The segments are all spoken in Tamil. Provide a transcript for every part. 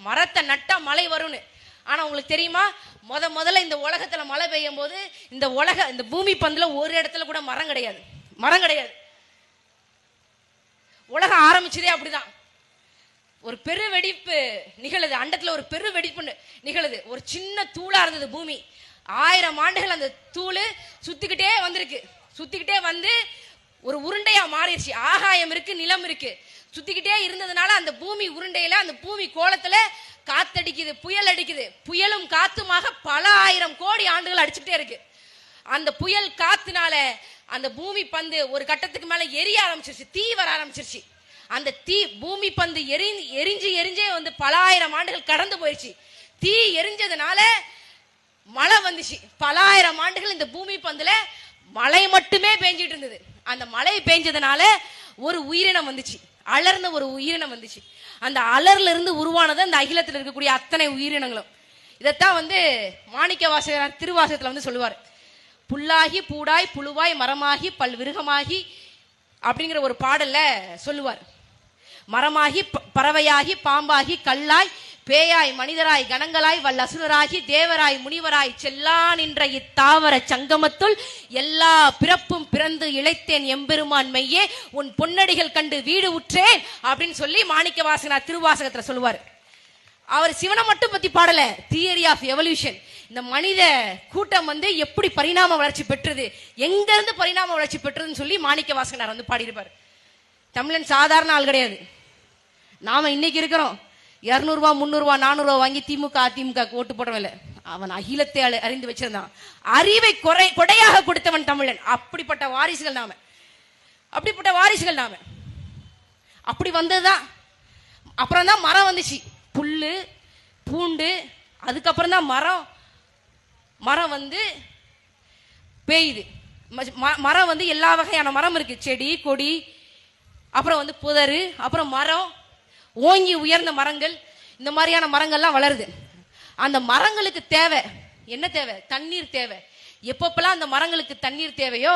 மரத்தை நட்டா மழை வரும்னு. ஆனா உங்களுக்கு தெரியுமா, முதல்ல இந்த உலகத்துல மழை பெய்யும் போது இந்த பூமி பந்துல ஒரு இடத்துல கூட மரம் கிடையாது. உலகம் ஆரம்பிச்சதே அப்படிதான். ஒரு பெரு வெடிப்பு நிகழுது, அண்டத்துல ஒரு பெரு வெடிப்பு நிகழுது. ஒரு சின்ன தூளா இருந்தது பூமி. 1000 ஆண்டுகள் அந்த தூளு சுத்திக்கிட்டே வந்து ஒரு உருண்டையா மாறிடுச்சு. ஆகாயம் இருக்கு, நிலம் இருக்கு, சுத்திக்கிட்டே இருந்ததுனால அந்த பூமி உருண்டையில, அந்த பூமி கோலத்துல காத்தடிக்குது, புயல் அடிக்குது. புயலும் காத்துமாக பல 1000 கோடி ஆண்டுகள் அடிச்சுக்கிட்டே இருக்கு. அந்த புயல் காத்துனால அந்த பூமி பந்து ஒரு கட்டத்துக்கு மேல எரிய ஆரம்பிச்சிருச்சு, தீ வர ஆரம்பிச்சிருச்சு. அந்த தீ பூமி பந்து எரிஞ்சே வந்து பல 1000 ஆண்டுகள் கடந்து போயிடுச்சு. தீ எரிஞ்சதுனால மழை வந்துச்சு. பல 1000 ஆண்டுகள் இந்த பூமி பந்துல மழை மட்டுமே பெஞ்சிட்டு இருந்தது. அந்த மழை பெஞ்சதுனால ஒரு உயிரினம் வந்துச்சு, அலர்ந்த ஒரு உயிரினம் வந்துச்சு. அந்த அலர்ல இருந்து உருவானது அந்த அகிலத்தில் இருக்கக்கூடிய அத்தனை உயிரினங்களும். இதைத்தான் வந்து மாணிக்க வாசகர் திருவாசகத்துல வந்து சொல்லுவார். புல்லாகி பூடாய் புழுவாய் மரமாகி பல்விருகமாகி அப்படிங்கிற ஒரு பாடல்ல சொல்லுவார். மரமாகி பறவையாகி பாம்பாகி கல்லாய் பேயாய் மனிதராய் கணங்களாய் வல்லசுரராகி தேவராய் முனிவராய் செல்லா நின்ற இத்தாவர சங்கமத்துள் எல்லா பிறப்பும் பிறந்து இழைத்தேன் எம்பெருமான் மெய்யே உன் பொன்னடிகள் கண்டு வீடு உற்றேன் அப்படின்னு சொல்லி மாணிக்க வாசகனார் திருவாசகத்துல சொல்லுவார். அவர் சிவனை மட்டும் பத்தி பாடல, தியரி ஆஃப் எவல்யூஷன், இந்த மனித கூட்டம் வந்து எப்படி பரிணாம வளர்ச்சி பெற்றது, எங்க இருந்து பரிணாம வளர்ச்சி பெற்றதுன்னு சொல்லி மாணிக்க வாசகனார் வந்து பாடியிருப்பார். தமிழன் சாதாரண ஆள் கிடையாது. நாம இன்னைக்கு இருக்கிறோம், 200 ரூபா 300 ரூபா 400 ரூபா வாங்கி திமுக அதிமுக ஓட்டு போட்டவன். அவன் அகிலத்தை அறிந்து வச்சிருந்தான். அறிவை கொடையாக கொடுத்தவன் தமிழன். அப்படிப்பட்ட வாரிசுகள் நாம. அப்படி வந்ததுதான். அப்புறம் தான் மரம் வந்துச்சு, புல்லு பூண்டு, அதுக்கப்புறம் தான் மரம் வந்து பெய்யுது. மரம் வந்து எல்லா வகையான மரம் இருக்கு, செடி கொடி, அப்புறம் வந்து புதரு, அப்புறம் மரம், ஓங்கி உயர்ந்த மரங்கள், இந்த மாதிரியான மரங்கள்லாம் வளருது. அந்த மரங்களுக்கு தேவை என்ன? தேவை தண்ணீர் தேவை. எப்பப்பெல்லாம் அந்த மரங்களுக்கு தண்ணீர் தேவையோ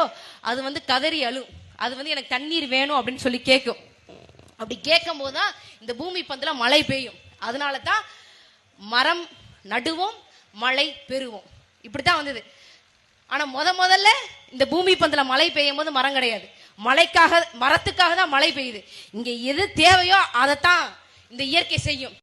அது வந்து கதறி அழும். அது வந்து எனக்கு தண்ணீர் வேணும் அப்படின்னு சொல்லி கேட்கும். அப்படி கேட்கும் போதுதான் இந்த பூமி பந்துல மழை பெய்யும். அதனால தான் மரம் நடுவோம், மழை பெறுவோம், இப்படித்தான் வந்தது. ஆனா முதல்ல இந்த பூமி பந்துல மழை பெய்யும் போது மரம் கிடையாது. மரத்துக்காக தான் மழை பெய்யுது. இங்க எது தேவையோ அதைத்தான் இந்த இயற்கை செய்யும்.